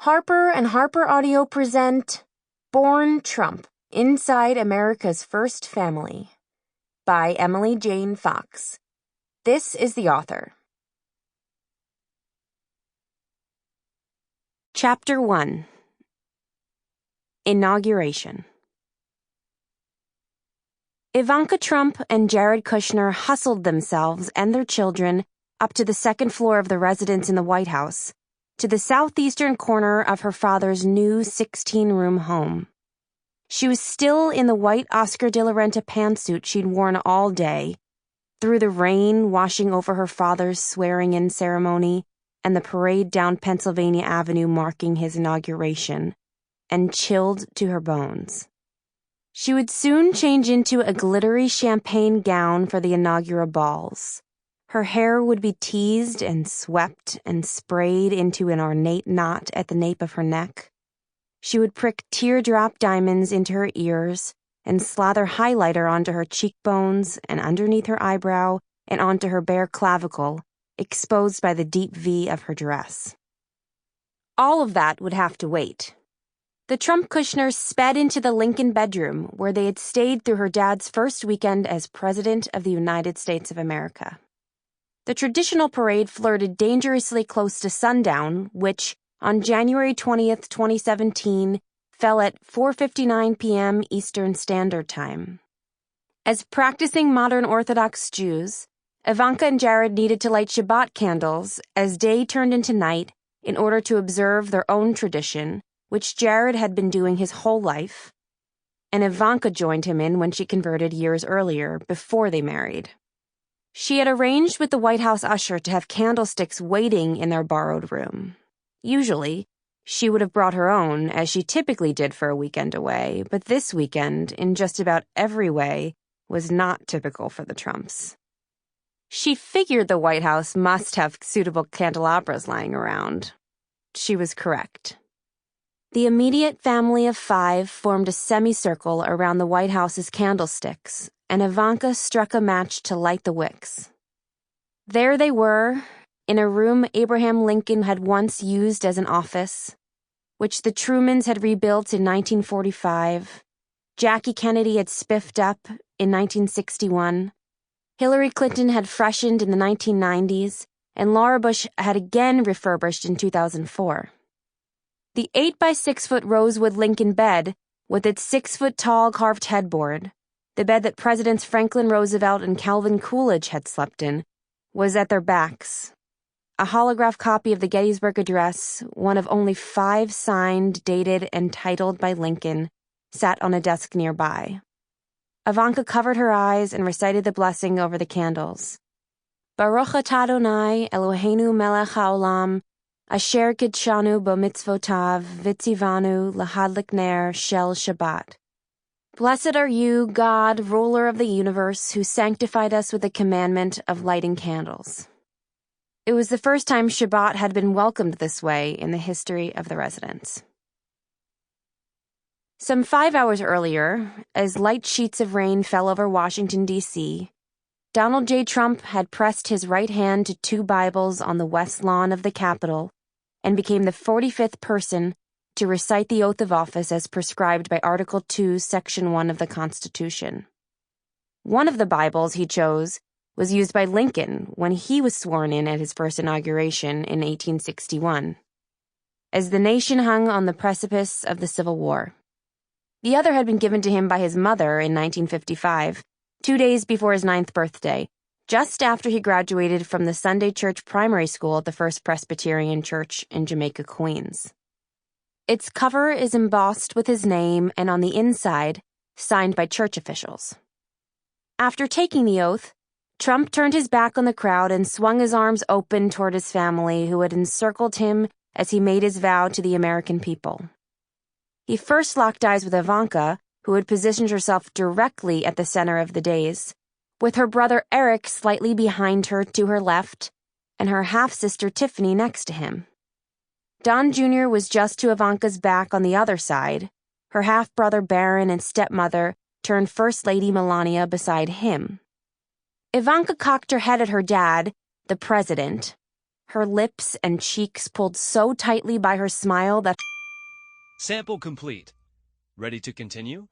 Harper and Harper Audio present Born Trump, Inside America's First Family by Emily Jane Fox. This is the author. Chapter 1. Inauguration. Ivanka Trump and Jared Kushner hustled themselves and their children up to the second floor of the residence in the White House, to the southeastern corner of her father's new 16-room home. She was still in the white Oscar de la Renta pantsuit she'd worn all day, through the rain washing over her father's swearing-in ceremony and the parade down Pennsylvania Avenue marking his inauguration, and chilled to her bones. She would soon change into a glittery champagne gown for the inaugural balls. Her hair would be teased and swept and sprayed into an ornate knot at the nape of her neck. She would prick teardrop diamonds into her ears and slather highlighter onto her cheekbones and underneath her eyebrow and onto her bare clavicle, exposed by the deep V of her dress. All of that would have to wait. The Trump-Kushners sped into the Lincoln bedroom, where they had stayed through her dad's first weekend as President of the United States of America. The traditional parade flirted dangerously close to sundown, which, on January 20th, 2017, fell at 4:59 p.m. Eastern Standard Time. As practicing modern Orthodox Jews, Ivanka and Jared needed to light Shabbat candles as day turned into night in order to observe their own tradition, which Jared had been doing his whole life, and Ivanka joined him in when she converted years earlier, before they married. She had arranged with the White House usher to have candlesticks waiting in their borrowed room. Usually, she would have brought her own, as she typically did for a weekend away, but this weekend, in just about every way, was not typical for the Trumps. She figured the White House must have suitable candelabras lying around. She was correct. The immediate family of 5 formed a semicircle around the White House's candlesticks, and Ivanka struck a match to light the wicks. There they were, in a room Abraham Lincoln had once used as an office, which the Trumans had rebuilt in 1945, Jackie Kennedy had spiffed up in 1961, Hillary Clinton had freshened in the 1990s, and Laura Bush had again refurbished in 2004. The 8-by-6-foot rosewood Lincoln bed, with its 6-foot-tall carved headboard, the bed that Presidents Franklin Roosevelt and Calvin Coolidge had slept in, was at their backs. A holograph copy of the Gettysburg Address, one of only 5 signed, dated, and titled by Lincoln, sat on a desk nearby. Ivanka covered her eyes and recited the blessing over the candles. Baruch atah Adonai Eloheinu melech haolam, asher kidshanu b'mitzvotav v'tzivanu lahadlik ner shel Shabbat. Blessed are you, God, ruler of the universe, who sanctified us with the commandment of lighting candles. It was the first time Shabbat had been welcomed this way in the history of the residence. Some 5 hours earlier, as light sheets of rain fell over Washington, D.C., Donald J. Trump had pressed his right hand to 2 Bibles on the west lawn of the Capitol and became the 45th person to recite the oath of office as prescribed by Article 2, Section 1 of the Constitution. One of the Bibles he chose was used by Lincoln when he was sworn in at his first inauguration in 1861, as the nation hung on the precipice of the Civil War. The other had been given to him by his mother in 1955, 2 days before his 9th birthday, just after he graduated from the Sunday Church Primary School at the First Presbyterian Church in Jamaica, Queens. Its cover is embossed with his name and on the inside, signed by church officials. After taking the oath, Trump turned his back on the crowd and swung his arms open toward his family, who had encircled him as he made his vow to the American people. He first locked eyes with Ivanka, who had positioned herself directly at the center of the dais, with her brother Eric slightly behind her to her left, and her half-sister Tiffany next to him. Don Jr. was just to Ivanka's back on the other side, her half-brother Barron and stepmother turned First Lady Melania beside him. Ivanka cocked her head at her dad, the president, her lips and cheeks pulled so tightly by her smile that... Sample complete. Ready to continue?